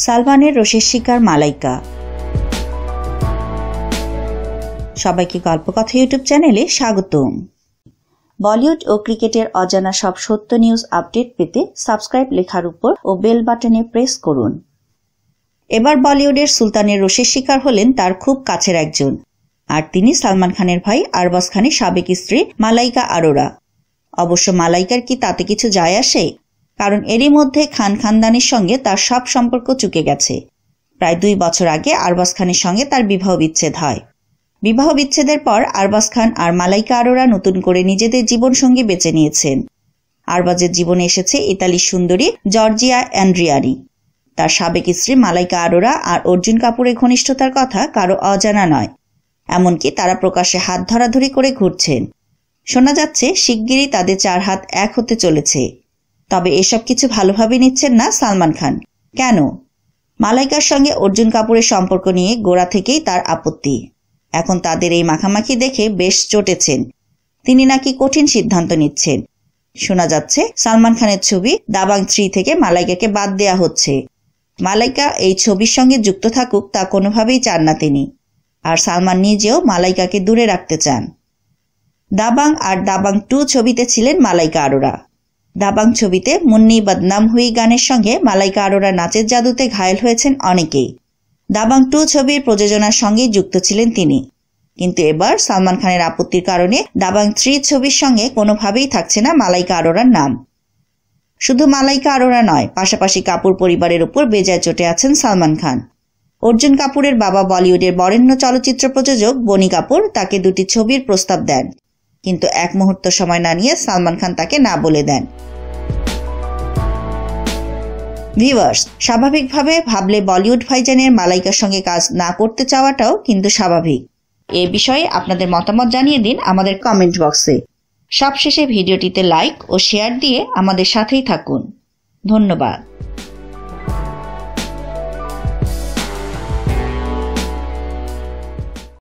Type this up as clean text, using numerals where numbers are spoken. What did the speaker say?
সালমানের রোষের শিকার মালাইকা। সবাইকে গল্পকথা ইউটিউব চ্যানেলে স্বাগতম। বলিউড ও ক্রিকেটের অজানা সব সত্য নিউজ আপডেট পেতে সাবস্ক্রাইব লেখার উপর ও বেল বাটনে প্রেস করুন। এবার বলিউডের সুলতানের রোষের শিকার হলেন তার খুব কাছের একজন, আর তিনি সালমান খানের ভাই আরবাজ খানের সাবেক স্ত্রী মালাইকা আরোরা। অবশ্য মালাইকার কি তাতে কিছু যায় আসে? কারণ এরই মধ্যে খান খানদানের সঙ্গে তার সব সম্পর্ক চুকে গেছে। প্রায় 2 বছর আগে আরবাজ খানের সঙ্গে তার বিবাহ বিচ্ছেদ হয়। বিবাহ বিচ্ছেদের পর আরবাজ খান আর মালাইকা আরোরা নতুন করে নিজেদের জীবনসঙ্গী বেছে নিয়েছেন। আরবাজের জীবনে এসেছে ইতালির সুন্দরী জর্জিয়া অ্যান্ড্রিয়ানি। তার সাবেক স্ত্রী মালাইকা আরোরা আর অর্জুন কাপুরের ঘনিষ্ঠতার কথা কারো অজানা নয়। এমনকি তারা প্রকাশ্যে হাত ধরাধরি করে ঘুরছেন। শোনা যাচ্ছে শিগগিরই তাদের 4 হাত এক হতে চলেছে। তবে এসব কিছু ভালোভাবে নিচ্ছেন না সালমান খান। কেন? মালাইকার সঙ্গে অর্জুন কাপুরের সম্পর্ক নিয়ে গোড়া থেকেই তার আপত্তি। এখন তাদের এই মাখামাখি দেখে বেশ চটেছেন। তিনি নাকি কঠিন সিদ্ধান্ত নিচ্ছেন। শোনা যাচ্ছে সালমান খানের ছবি দাবাং 3 থেকে মালাইকাকে বাদ দেয়া হচ্ছে। মালাইকা এই ছবির সঙ্গে যুক্ত থাকুক তা কোনোভাবেই চান না তিনি। আর সালমান নিজেও মালাইকাকে দূরে রাখতে চান। দাবাং আর দাবাং 2 ছবিতে ছিলেন মালাইকা আরোরা। দাবাং ছবিতে মুন্নি বদনাম হুই গানের সঙ্গে মালাইকা আরোরা নাচের জাদুতে ঘায়েল হয়েছেন অনেকেই। দাবাং 2 ছবির প্রযোজনার সঙ্গে যুক্ত ছিলেন তিনি। কিন্তু এবার সালমান খানের আপত্তির কারণে দাবাং 3 ছবির সঙ্গে কোনোভাবেই থাকছে না মালাইকা আরোরার নাম। শুধু মালাইকা আরোরা নয়, পাশাপাশি কাপুর পরিবারের উপর বেজায় চটে আছেন সালমান খান। অর্জুন কাপুরের বাবা বলিউডের বরেণ্য চলচ্চিত্র প্রযোজক বনি কাপুর তাকে 2টি ছবির প্রস্তাব দেন, কিন্তু এক মুহূর্ত সময় না নিয়ে সালমান খান তাকে না বলে দেন। ভিউয়ার্স, স্বাভাবিকভাবে ভাবলে বলিউড ভাইজানের মালাইকার সঙ্গে কাজ না করতে চাওয়াটাও কিন্তু স্বাভাবিক। এ বিষয়ে আপনাদের মতামত জানিয়ে দিন আমাদের কমেন্ট বক্সে। সবশেষে ভিডিওটিতে লাইক ও শেয়ার দিয়ে আমাদের সাথেই থাকুন। ধন্যবাদ।